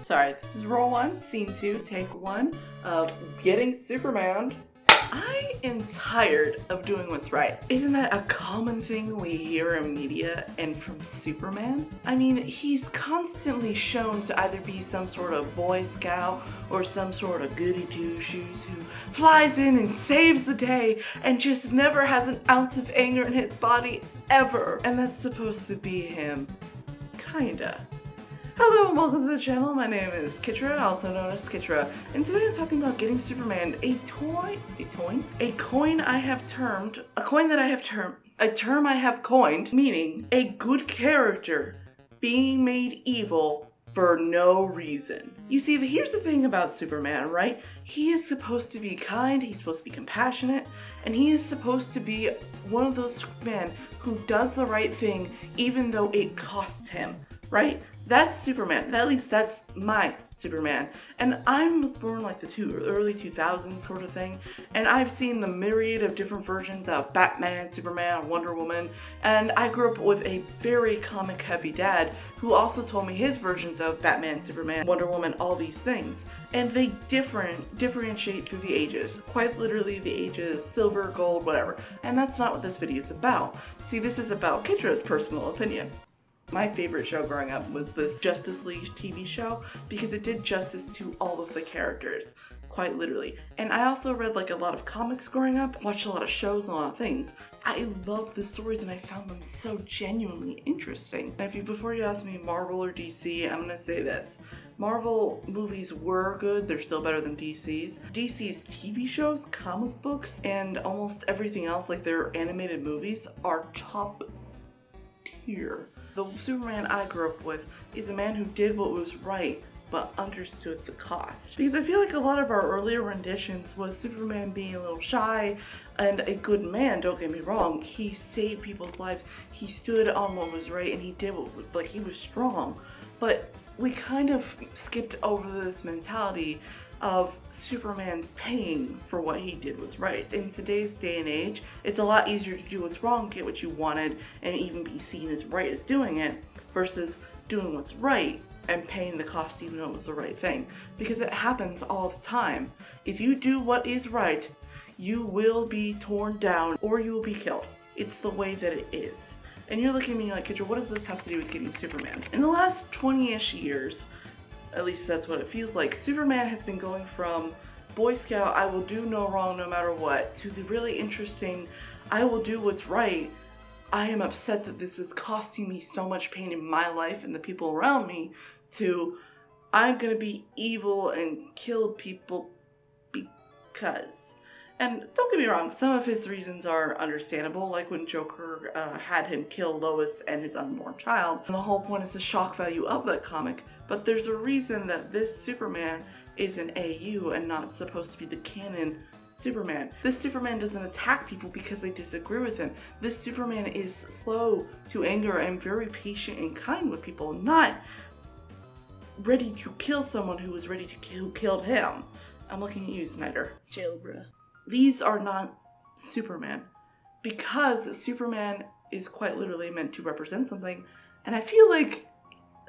Sorry, this is roll 1, scene 2, take 1 of Getting Superman. I am tired of doing what's right. Isn't that a common thing we hear in media and from Superman? I mean, he's constantly shown to either be some sort of Boy Scout or some sort of goody two-shoes who flies in and saves the day and just never has an ounce of anger in his body ever. And that's supposed to be him. Kinda. Hello and welcome to the channel. My name is Kitra, also known as Kitra, and today I'm talking about Getting Superman, a term I have coined, meaning a good character being made evil for no reason. You see, here's the thing about Superman, right? He is supposed to be kind, he's supposed to be compassionate, and he is supposed to be one of those men who does the right thing even though it costs him, right? That's Superman. At least that's my Superman. And I was born like the early 2000s sort of thing. And I've seen the myriad of different versions of Batman, Superman, Wonder Woman. And I grew up with a very comic heavy dad who also told me his versions of Batman, Superman, Wonder Woman, all these things. And they differentiate through the ages. Quite literally the ages, silver, gold, whatever. And that's not what this video is about. See, this is about Kitra's personal opinion. My favorite show growing up was this Justice League TV show because it did justice to all of the characters, quite literally. And I also read like a lot of comics growing up, watched a lot of shows and a lot of things. I loved the stories and I found them so genuinely interesting. And before you ask me Marvel or DC, I'm gonna say this. Marvel movies were good, they're still better than DC's. DC's TV shows, comic books, and almost everything else like their animated movies are top tier. The Superman I grew up with is a man who did what was right, but understood the cost. Because I feel like a lot of our earlier renditions was Superman being a little shy and a good man, don't get me wrong. He saved people's lives, he stood on what was right, and he did what, he was strong. But we kind of skipped over this mentality of Superman paying for what he did was right. In today's day and age, it's a lot easier to do what's wrong, get what you wanted, and even be seen as right as doing it, versus doing what's right and paying the cost even though it was the right thing. Because it happens all the time. If you do what is right, you will be torn down or you will be killed. It's the way that it is. And you're looking at me like, Kitra, what does this have to do with Getting Superman? In the last 20-ish years, at least that's what it feels like, Superman has been going from Boy Scout, I will do no wrong no matter what, to the really interesting, I will do what's right. I am upset that this is costing me so much pain in my life and the people around me, to I'm gonna be evil and kill people because. And don't get me wrong, some of his reasons are understandable, like when Joker had him kill Lois and his unborn child. And the whole point is the shock value of that comic. But there's a reason that this Superman is an AU and not supposed to be the canon Superman. This Superman doesn't attack people because they disagree with him. This Superman is slow to anger and very patient and kind with people, not ready to kill someone who was ready to who killed him. I'm looking at you, Snyder. Chill, bruh. These are not Superman, because Superman is quite literally meant to represent something, and I feel like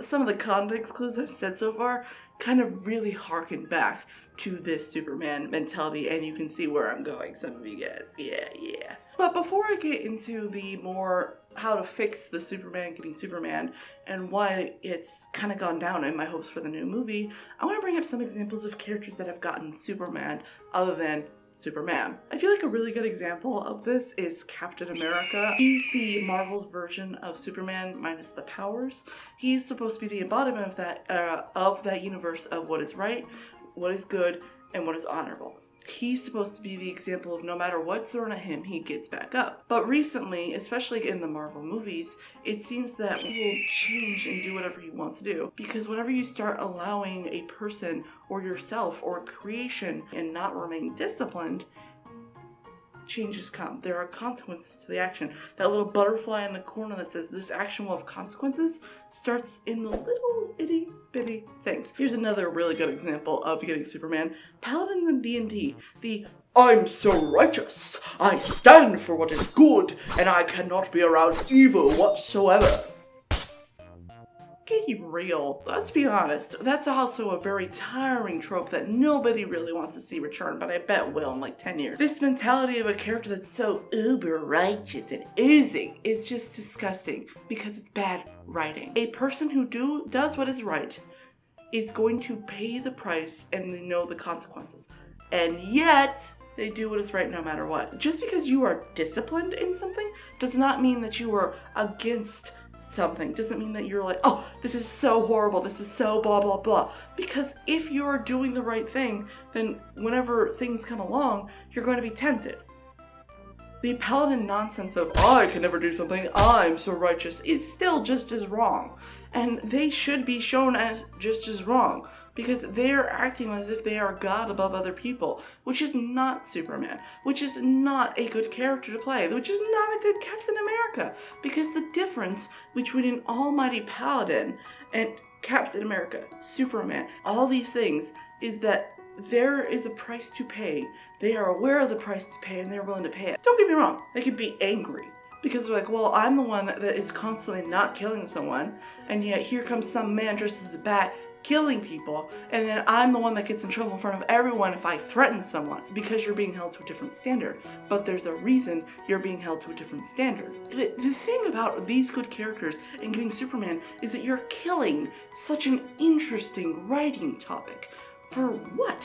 some of the context clues I've said so far kind of really harken back to this Superman mentality, and you can see where I'm going, some of you guys. Yeah. But before I get into the more how to fix the Superman Getting Superman and why it's kind of gone down in my hopes for the new movie, I want to bring up some examples of characters that have gotten Superman other than Superman. I feel like a really good example of this is Captain America. He's the Marvel's version of Superman minus the powers. He's supposed to be the embodiment of that universe of what is right, what is good, and what is honorable. He's supposed to be the example of no matter what's thrown at him, he gets back up. But recently, especially in the Marvel movies, it seems that he will change and do whatever he wants to do. Because whenever you start allowing a person or yourself or a creation and not remain disciplined, changes come. There are consequences to the action. That little butterfly in the corner that says this action will have consequences starts in the little itty bitty things. Here's another really good example of Getting Superman. Paladins in D&D. The I'm so righteous, I stand for what is good, and I cannot be around evil whatsoever. Get real. Let's be honest. That's also a very tiring trope that nobody really wants to see return, but I bet will in like 10 years. This mentality of a character that's so uber righteous and oozing is just disgusting because it's bad writing. A person who does what is right is going to pay the price and they know the consequences. And yet, they do what is right no matter what. Just because you are disciplined in something does not mean that you are against something. Doesn't mean that you're like, oh, this is so horrible, this is so blah blah blah. Because if you're doing the right thing, then whenever things come along, you're going to be tempted. The paladin nonsense of, I can never do something, I'm so righteous, is still just as wrong. And they should be shown as just as wrong, because they're acting as if they are God above other people, which is not Superman, which is not a good character to play, which is not a good Captain America, because the difference between an almighty paladin and Captain America, Superman, all these things, is that there is a price to pay. They are aware of the price to pay and they're willing to pay it. Don't get me wrong, they could be angry because they're like, well, I'm the one that is constantly not killing someone, and yet here comes some man dressed as a bat killing people, and then I'm the one that gets in trouble in front of everyone if I threaten someone, because you're being held to a different standard. But there's a reason you're being held to a different standard. The thing about these good characters and getting Superman is that you're killing such an interesting writing topic. For what?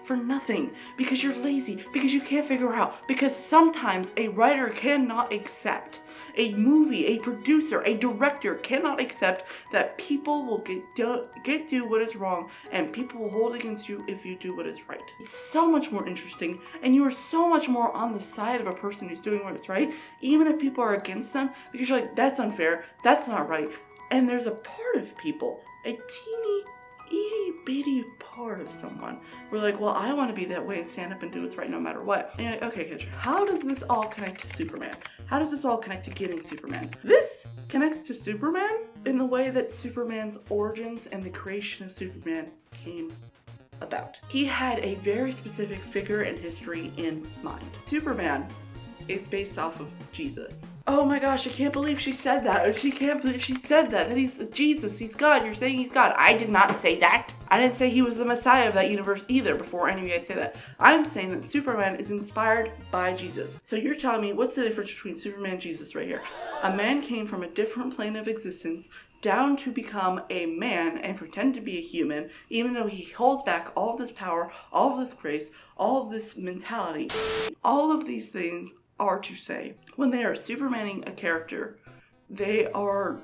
For nothing. Because you're lazy. Because you can't figure out. Because sometimes a writer cannot accept, a movie, a producer, a director cannot accept that people will do what is wrong and people will hold against you if you do what is right. It's so much more interesting, and you are so much more on the side of a person who's doing what is right, even if people are against them, because you're like, that's unfair, that's not right. And there's a part of people, a teeny itty bitty part of someone. We're like, well, I want to be that way and stand up and do what's right no matter what. And you're like, okay, Kendra, how does this all connect to Superman? How does this all connect to getting Superman? This connects to Superman in the way that Superman's origins and the creation of Superman came about. He had a very specific figure and history in mind. Superman is based off of Jesus. Oh my gosh, I can't believe she said that. She can't believe she said that. That he's Jesus, he's God. You're saying he's God. I did not say that. I didn't say he was the Messiah of that universe either before any of you guys say that. I'm saying that Superman is inspired by Jesus. So you're telling me, what's the difference between Superman and Jesus right here? A man came from a different plane of existence down to become a man and pretend to be a human, even though he holds back all of this power, all of this grace, all of this mentality. All of these things are to say, when they are Supermaning a character, they are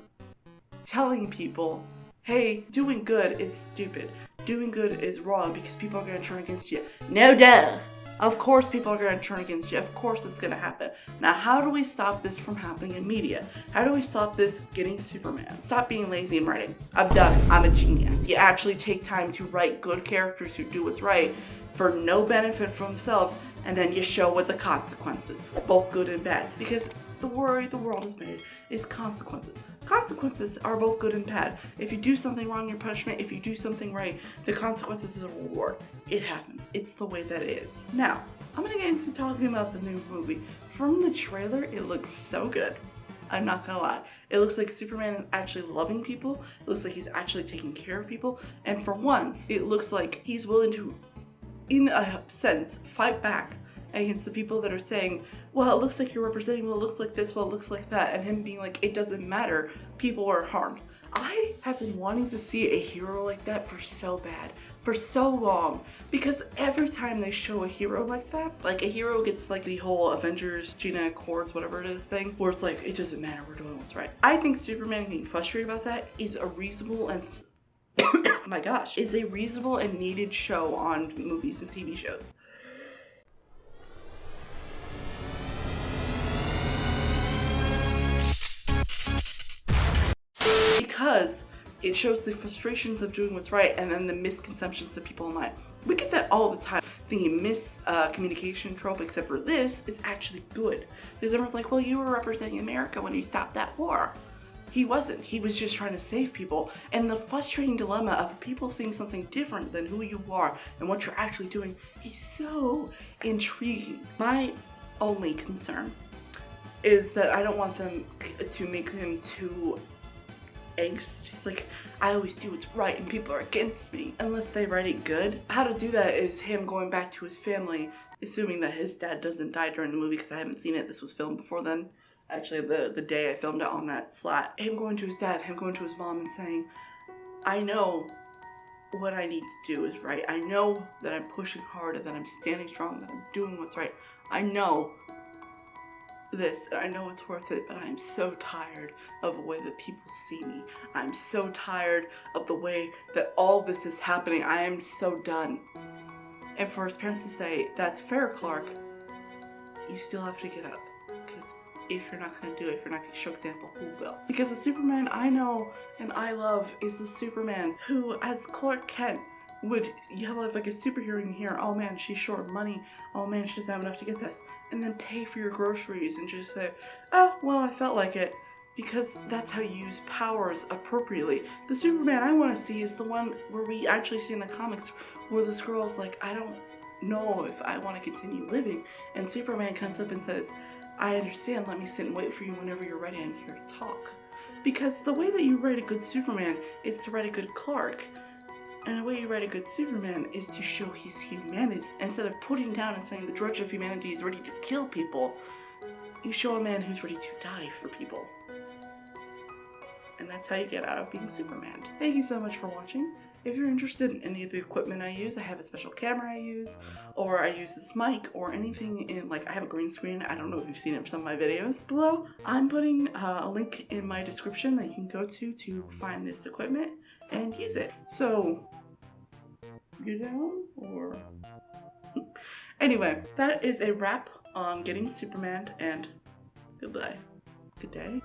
telling people, hey, doing good is stupid. Doing good is wrong because people are going to turn against you. No duh. Of course people are going to turn against you. Of course it's going to happen. Now, how do we stop this from happening in media? How do we stop this getting Superman? Stop being lazy in writing. I'm done. I'm a genius. You actually take time to write good characters who do what's right for no benefit for themselves, and then you show what the consequences, both good and bad. Because the worry the world is made is consequences. Consequences are both good and bad. If you do something wrong, your punishment. If you do something right, the consequences is a reward. It happens. It's the way that it is. Now, I'm gonna get into talking about the new movie. From the trailer, it looks so good. I'm not gonna lie. It looks like Superman is actually loving people. It looks like he's actually taking care of people. And for once, it looks like he's willing to, in a sense, fight back against the people that are saying, well, it looks like you're representing, well, it looks like this, well, it looks like that, and him being like, it doesn't matter, people are harmed. I have been wanting to see a hero like that for so bad, for so long, because every time they show a hero like that, like a hero gets like the whole Avengers, Gina Accords, whatever it is thing, where it's like, it doesn't matter, we're doing what's right. I think Superman being frustrated about that is a reasonable and oh my gosh, is a reasonable and needed show on movies and TV shows. Because it shows the frustrations of doing what's right and then the misconceptions that people might. We get that all the time. The miscommunication trope, except for this, is actually good. Because everyone's like, well, you were representing America when you stopped that war. He wasn't. He was just trying to save people. And the frustrating dilemma of people seeing something different than who you are and what you're actually doing is so intriguing. My only concern is that I don't want them to make him too angst. He's like, I always do what's right and people are against me unless they write it good. How to do that is him going back to his family, assuming that his dad doesn't die during the movie because I haven't seen it. This was filmed before then. Actually, the day I filmed it on that slat. Him going to his dad, him going to his mom and saying, I know what I need to do is right. I know that I'm pushing hard and that I'm standing strong, that I'm doing what's right. I know this, I know it's worth it, but I'm so tired of the way that people see me. I'm so tired of the way that all this is happening. I am so done. And for his parents to say, that's fair, Clark, you still have to get up. Because if you're not going to do it, if you're not going to show example, who will? Because the Superman I know and I love is the Superman who, as Clark Kent, would yell at like a superhero in here, oh man, she's short of money, oh man, she doesn't have enough to get this, and then pay for your groceries and just say, oh, well, I felt like it. Because that's how you use powers appropriately. The Superman I want to see is the one where we actually see in the comics where this girl's like, I don't know if I want to continue living, and Superman comes up and says, I understand, let me sit and wait for you whenever you're ready, I'm here to talk. Because the way that you write a good Superman is to write a good Clark. And the way you write a good Superman is to show his humanity. Instead of putting down and saying the drudge of humanity is ready to kill people, you show a man who's ready to die for people. And that's how you get out of being Superman. Thank you so much for watching. If you're interested in any of the equipment I use, I have a special camera I use, or I use this mic, or anything in, like, I have a green screen. I don't know if you've seen it for some of my videos. Below, I'm putting a link in my description that you can go to find this equipment and use it. So, you down, or? Anyway, that is a wrap on getting Superman, and goodbye. Good day.